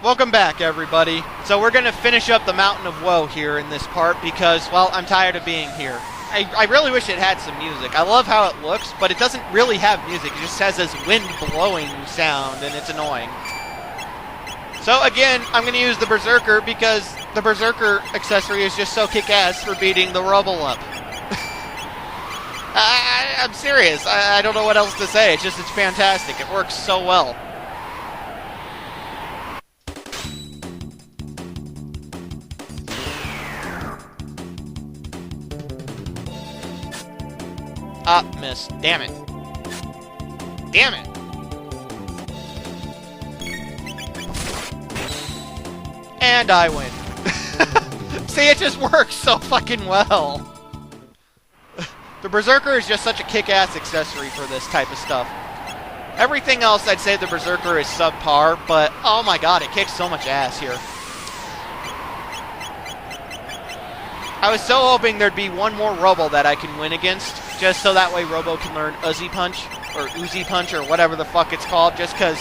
Welcome back, everybody. So we're going to finish up the Mountain of Woe here in this part because, well, I'm tired of being here. I really wish it had some music. I love how it looks, but it doesn't really have music. It just has this wind-blowing sound, and it's annoying. So, again, I'm going to use the Berserker because the Berserker accessory is just so kick-ass for beating the rubble up. I'm serious. I don't know what else to say. It's fantastic. It works so well. Ah, miss. Damn it. Damn it. And I win. See, it just works so fucking well. The Berserker is just such a kick-ass accessory for this type of stuff. Everything else, I'd say the Berserker is subpar, but oh my god, it kicks so much ass here. I was so hoping there'd be one more Robo that I can win against, just so that way Robo can learn Uzi Punch, or Uzi Punch, or whatever the fuck it's called, just because,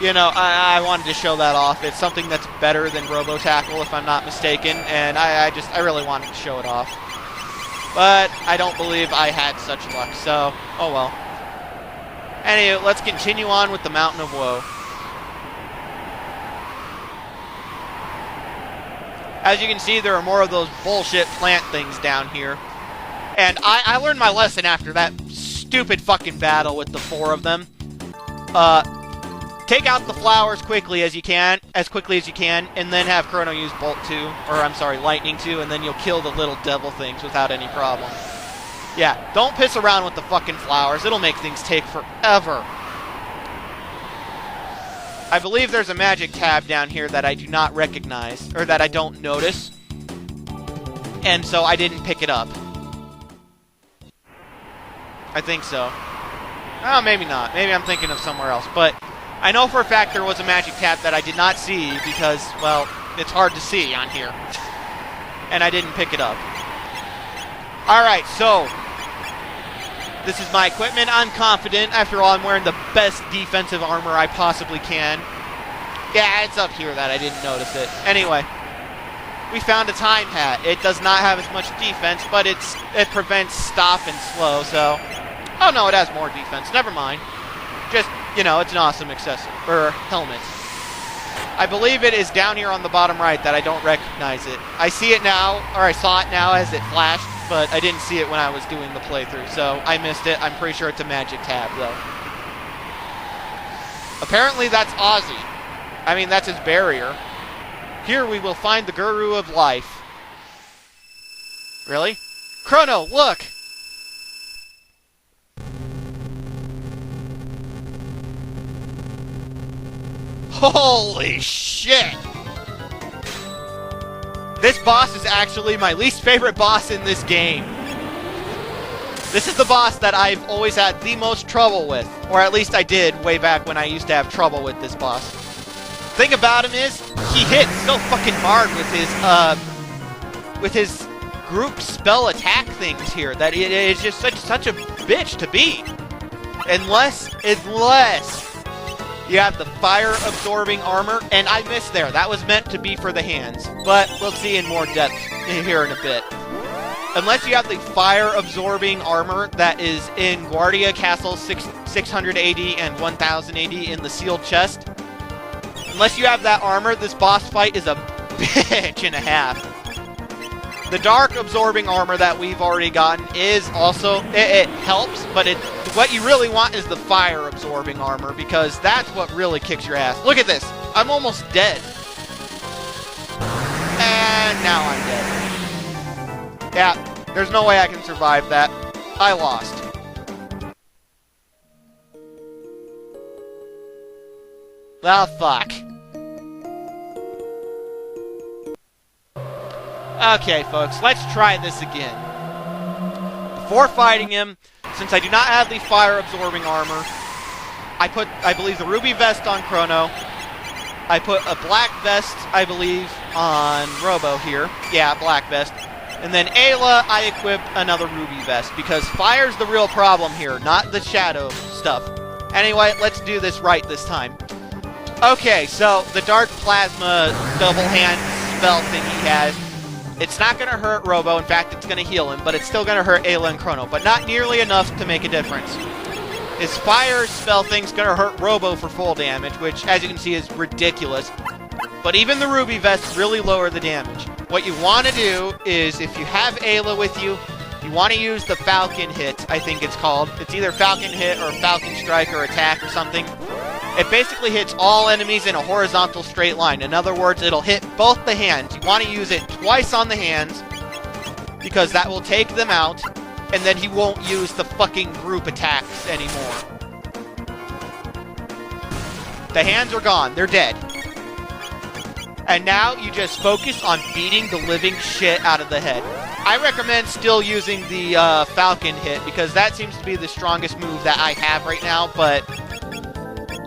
you know, I wanted to show that off. It's something that's better than Robo Tackle, if I'm not mistaken, and I really wanted to show it off. But I don't believe I had such luck, so, oh well. Anyway, let's continue on with the Mountain of Woe. As you can see, there are more of those bullshit plant things down here. And I learned my lesson after that stupid fucking battle with the 4 of them. Take out the flowers quickly as you can, and then have Chrono use Bolt 2, or I'm sorry, Lightning 2, and then you'll kill the little devil things without any problem. Yeah, don't piss around with the fucking flowers. It'll make things take forever. I believe there's a magic tab down here that I do not recognize, or that I don't notice. And so I didn't pick it up. I think so. Oh, maybe not. Maybe I'm thinking of somewhere else. But I know for a fact there was a magic tab that I did not see because, well, it's hard to see on here. And I didn't pick it up. Alright, so this is my equipment. I'm confident. After all, I'm wearing the best defensive armor I possibly can. Yeah, it's up here that I didn't notice it. Anyway, we found a time hat. It does not have as much defense, but it prevents stop and slow, so... Oh no, it has more defense. Never mind. Just, you know, it's an awesome accessory. Or helmet. I believe it is down here on the bottom right that I don't recognize it. I see it now, or I saw it now as it flashed, but I didn't see it when I was doing the playthrough, so I missed it. I'm pretty sure it's a magic tab, though. Apparently that's Ozzy. I mean, that's his barrier. Here we will find the Guru of Life. Really? Chrono, look! Holy shit! This boss is actually my least favorite boss in this game. This is the boss that I've always had the most trouble with. Or at least I did way back when I used to have trouble with this boss. Thing about him is, he hits so fucking hard with his group spell attack things here that it is just such a bitch to beat. Unless you have the fire-absorbing armor, and I missed there. That was meant to be for the hands, but we'll see in more depth here in a bit. Unless you have the fire-absorbing armor that is in Guardia Castle 680 and 1080 in the sealed chest, unless you have that armor, this boss fight is a bitch and a half. The dark absorbing armor that we've already gotten is also, it helps, but what you really want is the fire absorbing armor, because that's what really kicks your ass. Look at this. I'm almost dead. And now I'm dead. Yeah, there's no way I can survive that. I lost. Ah, fuck. Okay, folks, let's try this again. Before fighting him, since I do not have the fire-absorbing armor, I put, I believe, the ruby vest on Chrono. I put a black vest, I believe, on Robo here. Yeah, black vest. And then Ayla, I equipped another ruby vest, because fire's the real problem here, not the shadow stuff. Anyway, let's do this right this time. Okay, so the Dark Plasma double hand spell thing he has, it's not going to hurt Robo. In fact, it's going to heal him, but it's still going to hurt Ayla and Chrono, but not nearly enough to make a difference. His fire spell thing's going to hurt Robo for full damage, which, as you can see, is ridiculous. But even the Ruby Vests really lower the damage. What you want to do is, if you have Ayla with you, you want to use the Falcon Hit, I think it's called. It's either Falcon Hit or Falcon Strike or Attack or something. It basically hits all enemies in a horizontal straight line. In other words, it'll hit both the hands. You want to use it twice on the hands, because that will take them out, and then he won't use the fucking group attacks anymore. The hands are gone. They're dead. And now you just focus on beating the living shit out of the head. I recommend still using the Falcon Hit, because that seems to be the strongest move that I have right now, but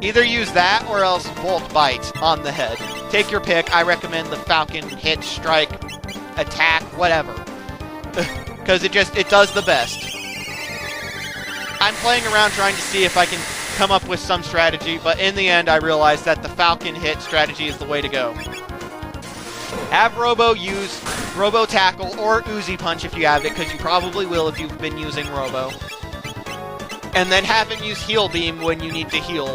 either use that or else Volt Bite on the head. Take your pick. I recommend the Falcon Hit, Strike, Attack, whatever. Because it does the best. I'm playing around trying to see if I can come up with some strategy, but in the end I realized that the Falcon Hit strategy is the way to go. Have Robo use Robo Tackle or Uzi Punch if you have it, because you probably will if you've been using Robo. And then have him use Heal Beam when you need to heal.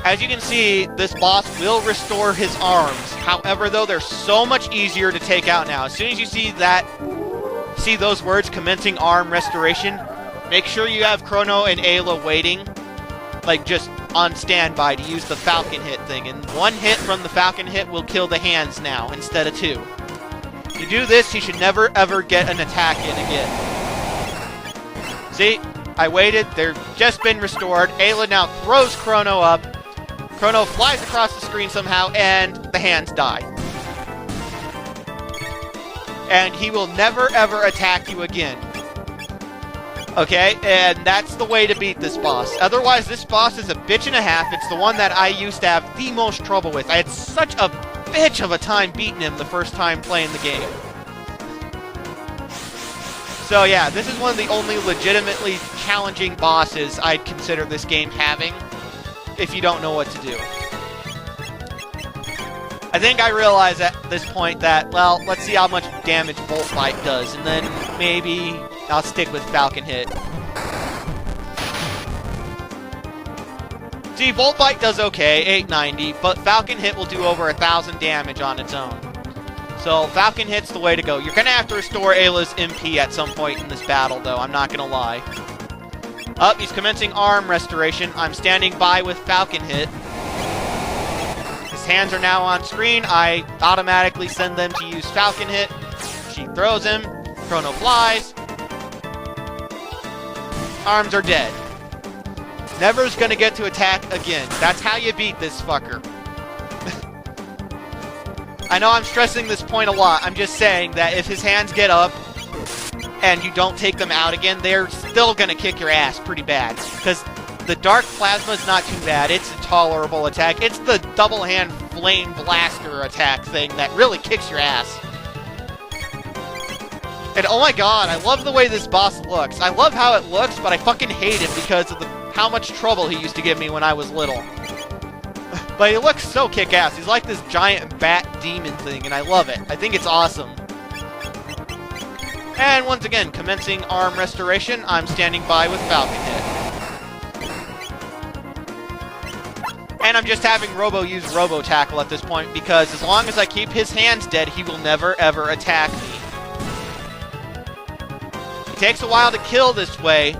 As you can see, this boss will restore his arms. However, though, they're so much easier to take out now. As soon as you see those words, commencing arm restoration, make sure you have Chrono and Ayla waiting, like just on standby to use the Falcon Hit thing. And one hit from the Falcon Hit will kill the hands now, instead of two. If you do this, he should never ever get an attack in again. See? I waited, they've just been restored. Ayla now throws Chrono up. Chrono flies across the screen somehow, and the hands die. And he will never ever attack you again. Okay, and that's the way to beat this boss. Otherwise, this boss is a bitch and a half. It's the one that I used to have the most trouble with. I had such a bitch of a time beating him the first time playing the game. So yeah, this is one of the only legitimately challenging bosses I'd consider this game having, if you don't know what to do. I think I realize at this point that, well, let's see how much damage Volt Bite does, and then maybe I'll stick with Falcon Hit. See, Volt Bite does okay, 890, but Falcon Hit will do over 1,000 damage on its own. So Falcon Hit's the way to go. You're going to have to restore Ayla's MP at some point in this battle, though, I'm not going to lie. Up, he's commencing arm restoration. I'm standing by with Falcon Hit. His hands are now on screen. I automatically send them to use Falcon Hit. She throws him. Chrono flies. Arms are dead. Never's gonna get to attack again. That's how you beat this fucker. I know I'm stressing this point a lot. I'm just saying that if his hands get up and you don't take them out again, they're still gonna kick your ass pretty bad. Because the Dark Plasma is not too bad. It's a tolerable attack. It's the double hand flame blaster attack thing that really kicks your ass. And oh my god, I love the way this boss looks. I love how it looks, but I fucking hate him because of how much trouble he used to give me when I was little. But he looks so kick-ass. He's like this giant bat demon thing, and I love it. I think it's awesome. And once again, commencing arm restoration, I'm standing by with Falcon Hit. And I'm just having Robo use Robo Tackle at this point, because as long as I keep his hands dead, he will never ever attack me. It takes a while to kill this way.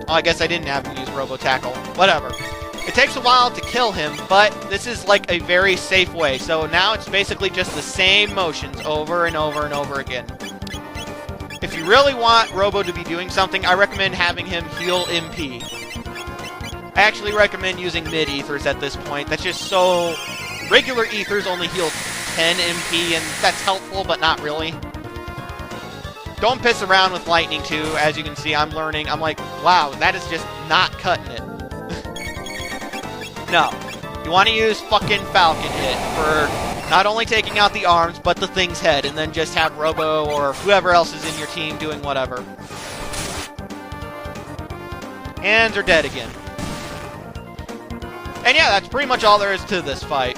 Oh, I guess I didn't have him use Robo Tackle. Whatever. It takes a while to kill him, but this is like a very safe way. So now it's basically just the same motions over and over and over again. If you really want Robo to be doing something, I recommend having him heal MP. I actually recommend using mid-ethers at this point. That's just so... Regular ethers only heal 10 MP, and that's helpful, but not really. Don't piss around with lightning, too. As you can see, I'm learning. I'm like, wow, that is just not cutting it. No. You want to use fucking Falcon Hit for not only taking out the arms, but the thing's head, and then just have Robo or whoever else is in your team doing whatever. Hands are dead again. And yeah, that's pretty much all there is to this fight.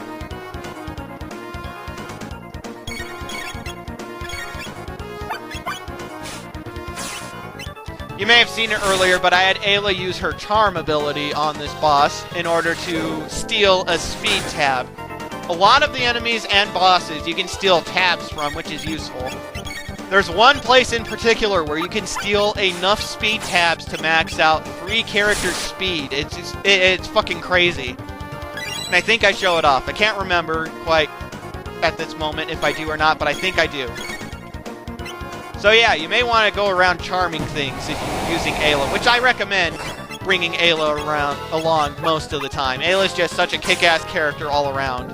You may have seen it earlier, but I had Ayla use her charm ability on this boss in order to steal a speed tab. A lot of the enemies and bosses you can steal tabs from, which is useful. There's one place in particular where you can steal enough speed tabs to max out 3 characters' speed. It's fucking crazy. And I think I show it off. I can't remember quite at this moment if I do or not, but I think I do. So yeah, you may want to go around charming things if you're using Ayla, which I recommend bringing Ayla along most of the time. Ayla's just such a kick-ass character all around.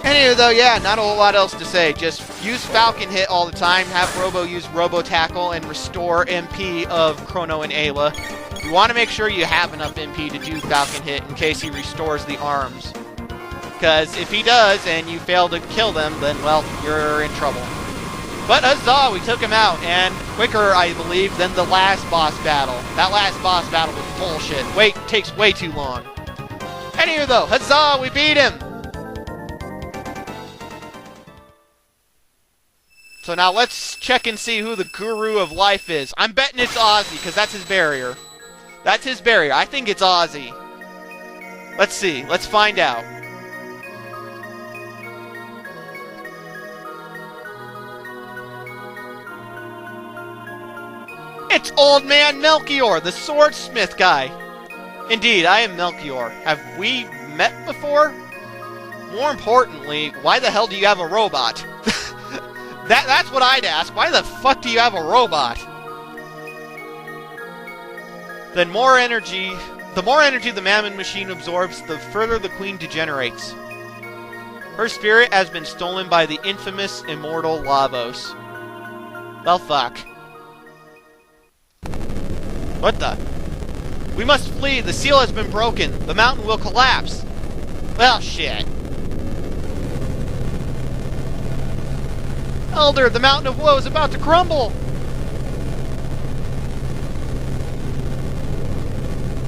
Anyway, though, yeah, not a whole lot else to say. Just use Falcon Hit all the time, have Robo use Robo Tackle, and restore MP of Chrono and Ayla. You want to make sure you have enough MP to do Falcon Hit in case he restores the arms. Because if he does, and you fail to kill them, then, well, you're in trouble. But huzzah, we took him out, and quicker, I believe, than the last boss battle. That last boss battle was bullshit. Takes way too long. Anyway, though, huzzah, we beat him! So now let's check and see who the Guru of Life is. I'm betting it's Ozzy, because that's his barrier. That's his barrier. I think it's Ozzy. Let's see. Let's find out. It's Old Man Melchior, the swordsmith guy. Indeed, I am Melchior. Have we met before? More importantly, why the hell do you have a robot? That's what I'd ask. Why the fuck do you have a robot? The more energy the Mammon machine absorbs, the further the Queen degenerates. Her spirit has been stolen by the infamous immortal Lavos. Well, fuck. What the? We must flee. The seal has been broken. The mountain will collapse. Well, shit. Elder, the mountain of woe is about to crumble.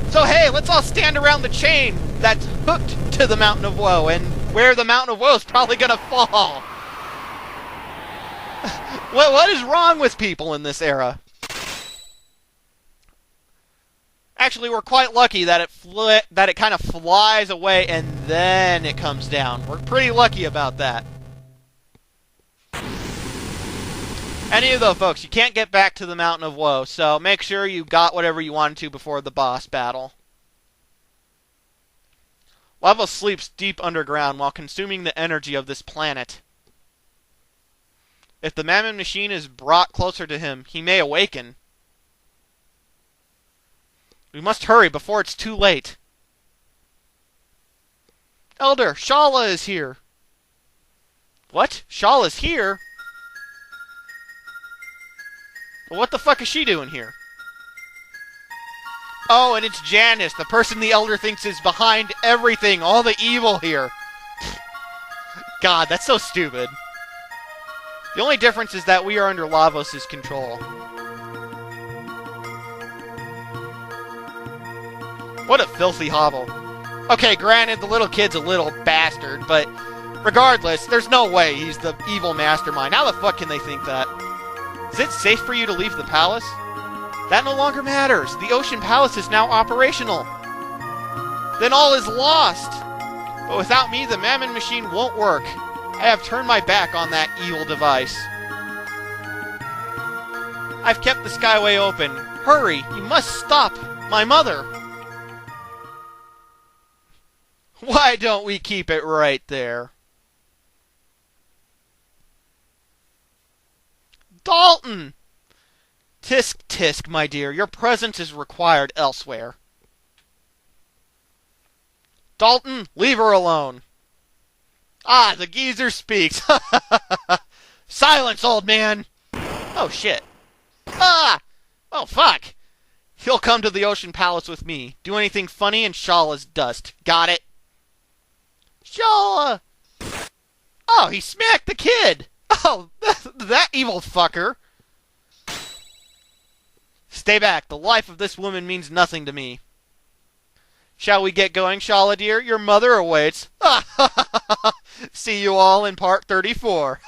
So hey, let's all stand around the chain that's hooked to the mountain of woe, and where the mountain of woe is probably gonna fall. What is wrong with people in this era? Actually, we're quite lucky that it kind of flies away and then it comes down. We're pretty lucky about that. Anyway, though, folks, you can't get back to the Mountain of Woe, so make sure you got whatever you wanted to before the boss battle. Lavos sleeps deep underground while consuming the energy of this planet. If the Mammon machine is brought closer to him, he may awaken. We must hurry before it's too late. Elder, Shala is here. What? Shala's here? Well, what the fuck is she doing here? Oh, and it's Janice, the person the Elder thinks is behind everything, all the evil here. God, that's so stupid. The only difference is that we are under Lavos' control. What a filthy hovel. Okay, granted, the little kid's a little bastard, but regardless, there's no way he's the evil mastermind. How the fuck can they think that? Is it safe for you to leave the palace? That no longer matters. The Ocean Palace is now operational. Then all is lost. But without me, the Mammon machine won't work. I have turned my back on that evil device. I've kept the skyway open. Hurry, you must stop my mother. Why don't we keep it right there? Dalton! Tisk, tisk, my dear. Your presence is required elsewhere. Dalton, leave her alone. Ah, the geezer speaks. Silence, old man. Oh, shit. Ah! Oh, fuck. He'll come to the Ocean Palace with me. Do anything funny and Shala's dust. Got it? Shala! Oh, he smacked the kid. Oh, that evil fucker. Stay back. The life of this woman means nothing to me. Shall we get going, Shala dear? Your mother awaits. See you all in part 34.